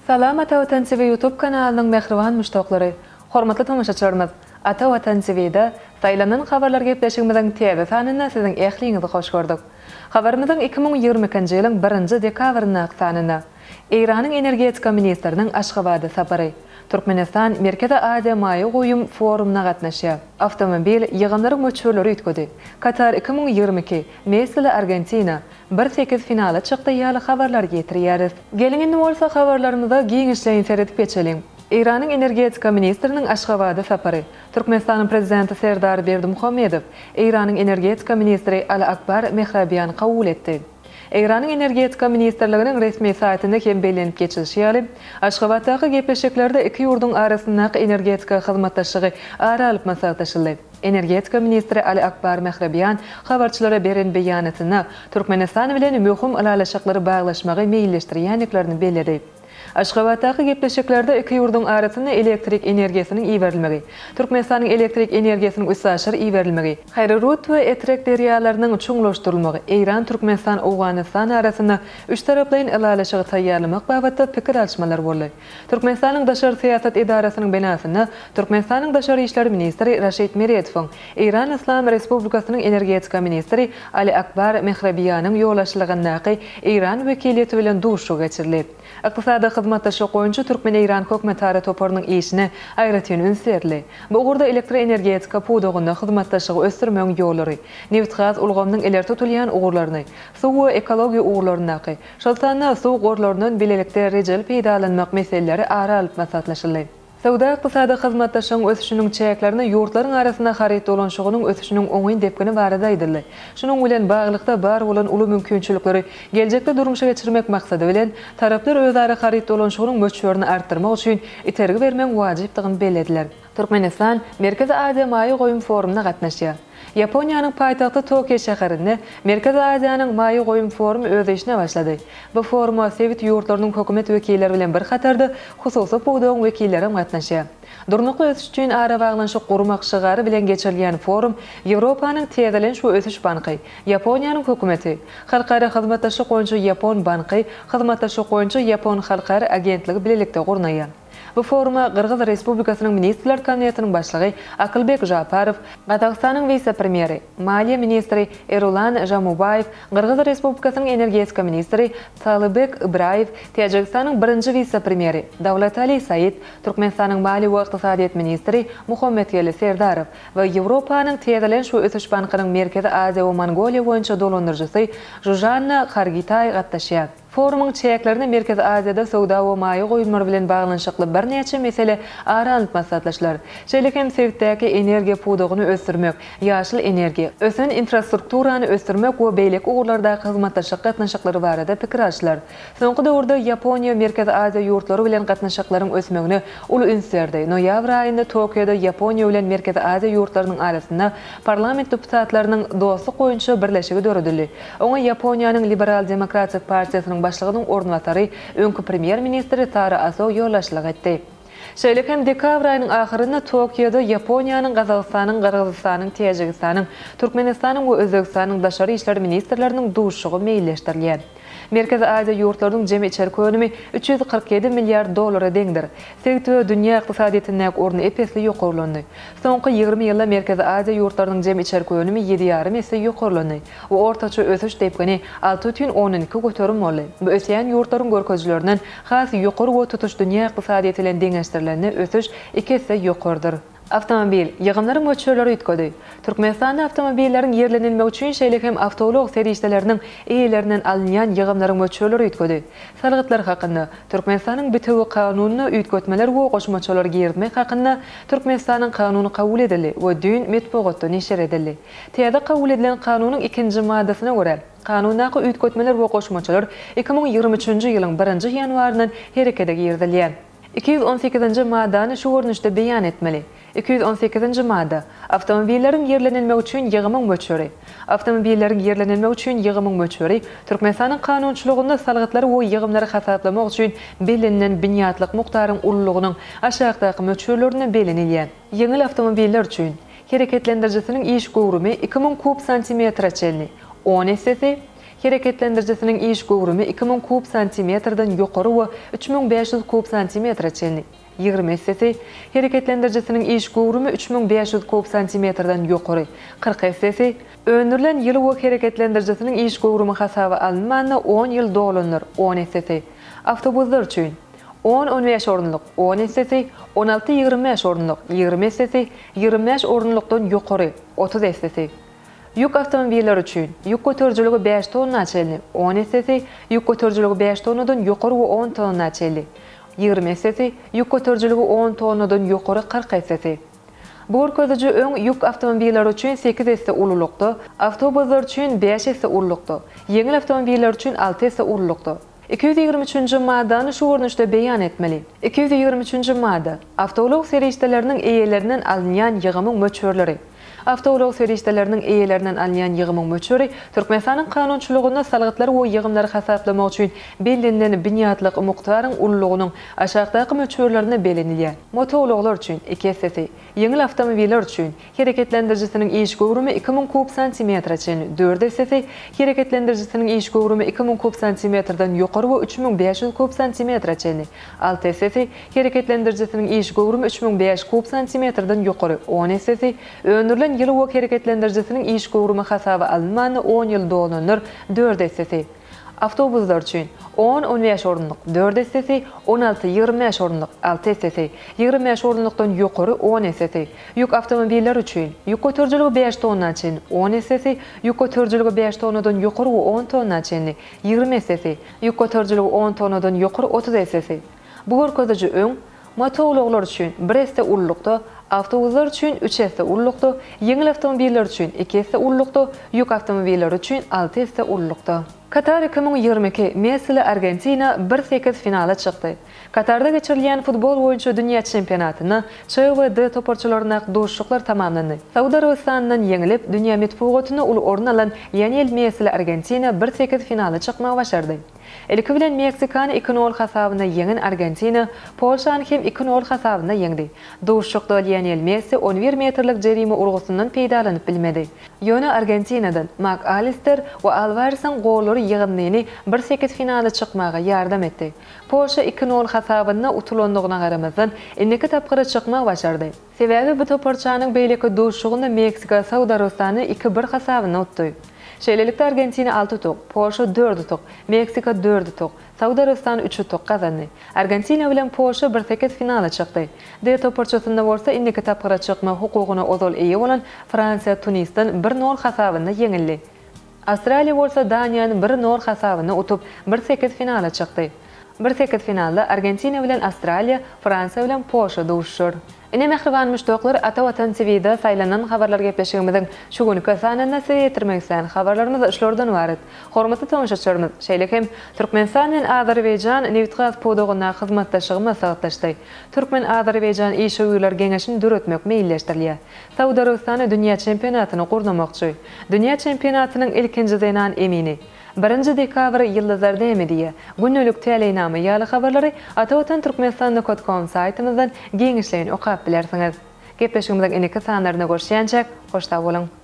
Salam Ata Vatan TV YouTube kanalının mehriban müştaqlary. Hormatly tamaşaçylarymyz, Ata Vatan TV'de saylanan habarlar gepleşigimizden täze sanyna siziň ähliňizi hoş gördük. Habarymyzyň 2020-nji ýylyň 1-nji dekabrynda sanyna Iranyň energetika ministriniň Aşgabatda sapary. Türkmenistan Merkezi Aziya maýy goýum forumuna gatnaşýar. Avtomobil ýygyndary möçürleri ütkedi. Katar 2022, mesela Argentina 1-8 finala çykdy ýaly habarlar getirýäris. Gelin indi bolsa habarlarymyza giňişleýin seredip geçelim. Iranyň energetika ministriniň Aşgabatda sapary. Türkmenistanyň prezidenti Serdar Berdimuhammedow Iranyň energetika ministri Ali Akbar Mehrabiýany kabul etdi. Iranyň energetika ministrliginiň resmi saytynda hem belenip geçilýär. Aşgabatdaky gepleşiklerde iki ýurduň arasyndaky energetika hyzmatdaşlygy aralyp maslahatlaşyldy. Energetika ministri Ali Akbar Mehrabiýan habarçylara beren beýanatyna Türkmenistan bilen möhüm alalaşyklary baglaşmagy meýilleşdirýänliklerini belirdi. Aşgabatdaky gepleşiklerde iki ýurduň arasynda elektrik energiýasynyň iýerilmegi, Türkmenistanyň elektrik energiýasynyň üsaşyr iýerilmegi, Hayrurut we Etrek derýalarynyň çuňlaşdyrylmagy, Iran, Türkmenistan, Awganistan arasynda üç taraplaryň alalaşygy taýýarlamak babatda pikir alşmalar boldy. Türkmenistanyň daşary siýasat idarasynyň binasynda Türkmenistanyň daşary işler ministri Raşid Meretow, Iran Islam Respublikasynyň energetika ministri Ali Akbar Mehrabiýanyň ýolaşlygyndaky Iran wekiliýeti bilen duşu geçirildi. Iqtisada hyzmatdaşy goýunça Türkmen-Iran hökümetleri toparynyň işine aýratyn ünserli. Bu gurda elektr energetika pudugyna hyzmatdaşygy ösdürmeň ýollary, neft gaz ulgamynyň eler tutulýan ugurlaryny, suw we ekologiýa ugurlaryny, şoltana suw ugurlarynyň bilelikde rejel peýdalanmak meseleleri aralyp maslahatlaşyldy. Sowda iqtisada hyzmatdaşyň ösüşiniň çäklerini ýurtlaryň arasynda haryt dolanşygynyň ösüşiniň oňyn depgini barada aýdyldy. Şunuň bilen baglykda bar bolan uly mümkinçilikleri geljekde durmuşa geçirmek maksady bilen taraplar özara haryt dolanşygynyň möçürini artdyrmak üçin itergi bermek wajypdygyny belediler. Türkmenistan Merkezi Aziya maýy goýum forumuna gatnaşýar. Yaponiýanyň paýtagty Tokyo şäherinde Merkezi Aziýanyň maýy goýum forumy öz işine başlady. Bu foruma Sowet ýurtlarynyň hökümet wekilleri bilen bir hatarda hususy pudugyň wekilleri gatnaşýar. Durnuky ösüş üçin ara baglanşyk gurmak şygary bilen geçirilýän forum Ýewropanyň Täzelenş we Ösüş banky, Yaponiýanyň hökümeti, halkara hyzmatdaşlyk goýunça Yapon banky, hyzmatdaşlyk goýunça Yapon halkara agentligi bilelikde gurnaýar. Bu foruma Qırğız Respublikasynyň Ministrler Kabinetiniň başlygy Akylbek Japarow, Qazaqstanyň vice-premieri, Maliýe ministri Erulan Jamubayew, Qırğız Respublikasynyň energetika ministri Talybek Ibraýew, Täjikistanyň birinji vice-premieri Dawlatali Said, Türkmenistanyň Maliýe we Ykdysadyýat ministri Muhammetgeli Serdarow we Ýewropanyň Täzelenş we Ösüş bankynyň Merkezi Aziya we Mongoliýa boýunça dolandyrjysy Zhuzhanna Khargitay gatnaşýar. Forumyň çäklerini Merkezi Aziýada sowda we maýy goýulmary bilen baglanşykly bir neçe mesele aralyp maslahatlaşylar. Şeýlekem Sowetdäki energiýa pudugyny ösdürmek, ýaşyl energiýa, ösün infrastrukturany ösdürmek we beýlek ugurlardaky hyzmatdaşlyk gatnaşyklary barada pikir alşylar. Soňky döwürde Yaponiýa Merkezi Aziýa ýurtlary bilen gatnaşyklaryň ösmegine uly ünsärdi. Noýabr aýynda Tokyoda Yaponiýa bilen Merkezi Aziýa ýurtlarynyň arasynda parlament deputatlarynyň dostluk goýunça birleşigi döredildi. Oňa Yaponiýanyň Liberal Demokratik Partiýasynyň başlygynyň ornwatary öňkü premier ministri Tara Aso ýolaşlyk etdi. Şeýlekem dekabr aýynyň ahyrynda Tokyoda Yaponiýanyň, Qazaqstanyň, Qırgızstanyň, Täjikistanyň, Türkmenistanyň we Özbekistanyň daşary işler ministrleriniň duşugy meýilleşdirilýär. Merkezi Aziýa ýurtlarynyň jemi içerik önümi 347 milyar dolara deňdir. Sowet dünýä ykdysadyýetindäki orny epesli ýokarlandy. Soňky 20 ýylda Merkezi Aziýa ýurtlarynyň jemi içerik önümi 7,5 есе ýokarlandy. Bu ortaça ösüş depgini 6,12 göterim boldy. Bu ösýän ýurtlaryň görkezlerinden has ýokary we tutuş dünýä ykdysadyýety bilen deňeşdirilen ösüş 2 есе ýokardyr. Avtomobil ýygynyň möçürleri ütkedi. Türkmenistanda avtomobilleriň ýerlenilmegi üçin şeýlekem awtolog serişdeleriniň eýelerinden alynýan ýygynyň möçürleri ütkedi. Salgytlar hakynda Türkmenistanyň BTW kanunyna üýtgetmeler we goşmaçylar girdmek hakynda Türkmenistanyň kanuny kabul edildi we dün metbuatda neşer edildi. Täze kabul edilen kanunyň 2-nji maddasyna görä kanundaky üýtgetmeler we goşmaçylar 2023-nji ýylyň 1-nji ýanwaryndan herekete girdilýär. 218-nji maddany şu görnüşde beýan etmeli. 218-nji madda avtomobilleriň ýerlenilmegi üçin ýygymyň möçüri. Avtomobilleriň ýerlenilmegi üçin ýygymyň möçüri Türkmenistanyň kanunçylygynda salgytlary we ýygymlary hasaplamak üçin belinilen binýatlyk mukdaryň ulylygynyň aşagdaky möçürlerini belenilýär. Ýeňil avtomobiller üçin hereketlendirjisiniň iş gowrumy 2000 kub santimetre çelni, 10 esesi hereketlendirjisiniň iş gowrumy 2000 kub santimetrden ýokary we 3500 kub santimetre çenli. 20 hissesi hereketlendirjisiniň iş gowrumy 3500 kub santimetrden ýokary. 40 hissesi öndürilen ýyly we hereketlendirjisiniň iş gowrumy hasaba alınmanda 10 ýyl dolanýar. 10 hissesi awtobuslar üçin 10-15 orunluk, 10 hissesi 16-25 orunluk, 20 hissesi 25 orunlukdan ýokary, 30 hissesi yük avtomobilleri üçin yük götürjüligi 5 tonna çelli, 10 hissesi yük götürjüligi 5 tonnadan ýokary we 10 tonna çelli, 20 hissesi yük götürjüligi 10 tonnadan ýokary 40 hissesi. Bu görkeziji öň yük avtomobilleri üçin 8 hisse ululukda, awtobuslar üçin 5 hisse ululukda, yeňil avtomobiller üçin 6 hisse ululukda. 223-nji maddany şu görnüşde beýan etmeli. 223-nji madda awtolog serişdeleriniň eýelerinden alınýan ýygymyň möçörleri. Awtolog serişdeleriniň eýelerinden alınýan ýygymyň möçöri Türkmenistanyň kanunçylygyna salgytlary we ýygymlary hasaplamak üçin bellenlen binýatlyk mukdaryň ululugynyň aşagdaky möçörlerini belenilýär. Motologlar üçin 2 hissesi, yeňil awtomobiller üçin hereketlendirjisiniň iş gowrumy 2000 kub santimetre çenli, 4 hissesi hereketlendirjisiniň iş gowrumy 2000 kub santimetrden ýokary we 3500 kub santimetre çenli, 6 hissesi hereketlendirjisiniň iş gowrumy 3500 kub santimetrden ýokary, 10 hissesi öndürilen ýyly we hereketlendirjisiniň iş gowrumy hasaba alınmanda 10 ýyl dolanýar. 4 hissesi awtobuslar üçin 10-15 orunluk, 4 hissesi 16-25 orunluk, 6 hissesi 25 orunlukdan ýokary, 10 hissesi yük awtomobilleri üçin yük götürjüligi 5 tonna çenli, 10 hissesi yük götürjüligi 5 tonnadan ýokary we 10 tonna çenli, 20 hissesi yük götürjüligi 10 tonnadan ýokary, 30 hissesi. Bu görkeziji öň motologlar üçin 1 hisse ululukda, awtobuslar üçin 3 hisse ululukda, yeňil awtomobiller üçin 2 hisse ululukda, yük awtomobilleri üçin 6 hisse ululukda. Katar 2022 Messi Argentina 1-8 finala çykdy. Katarda geçirilýän futbol boýunça dünýä çempionatyny ÇVD toparçylaryna doşluklar tamamlandy. Saudy Arabistanyň ýeňilip dünýä metbugatyna ul orun alan Lionel Messi Argentina 1-8 finala çykmagy başardy. Elki bilen Meksikany 2-0 hasabyna ýeňen Argentina Polşany hem 2-0 hasabyna ýeňdi. Doşlukda Lionel Messi 11 metrlik jerime urgusyndan peýdalanyp bilmedi. Ýöne Argentinadan McAllister we Alvarez'in gollary ýygynlygyny 1-8 finala çykmaga ýardam etdi. Polşa 2-0 hasabyna utulandygyna garamazdan indiki tapgyra çykmagy başardy. Sebäbi bu toparçanyň beýleki doşlugyna Meksika Saudy Arabistany 2-1 hasabyna utdy. Şeýlelikde Argentina 6 tok, Polşa 4 tok, Meksika 4 tok, Saudy Arabistan 3 tok gazandy. Argentina bilen Polşa 1-8 finala çykdy. D toparçysynda bolsa indiki tapgyra çykma hukugyna ozal eýe bolan Fransiýa Tunisdan 1-0 hasabyna ýeňildi. Australiýa bolsa Daniýany 1-0 hasabyna utup 1-8 finala çykdy. 1-8 finalda Argentina bilen Australiýa, Fransiýa bilen Polşa duşur. Ine mehriban müştoklar Ata Watan TV'de saylanan habarlar gepleşigimizin şu günkü sananyna size ýetirmek isleýän habarlarymyz şolardan ibaret. Hormatly tamaşaçylarymyz, şeýle hem Türkmenistanyň Azerbaýjan Newtgaz podogyna hyzmatdaşygymy sagtlaşdy. Türkmen Azerbaýjan iş öýüler geňeşini döretmek meýilleşdirilýär. Saudy Arabistany dünýä çempionatyny gurnamakçy. Dünýä çempionatynyň ilkinji zenan emini 1 dekabr ýyldızlar demediýe. Günlük teleýnamy ýaly habarlary Ata Watan Türkmenistan.com saýtymyzdan geňişleýin okap bilersiňiz. Gepleşigimiziň iniki sanlaryna görüşýänçek, hoşda bolun.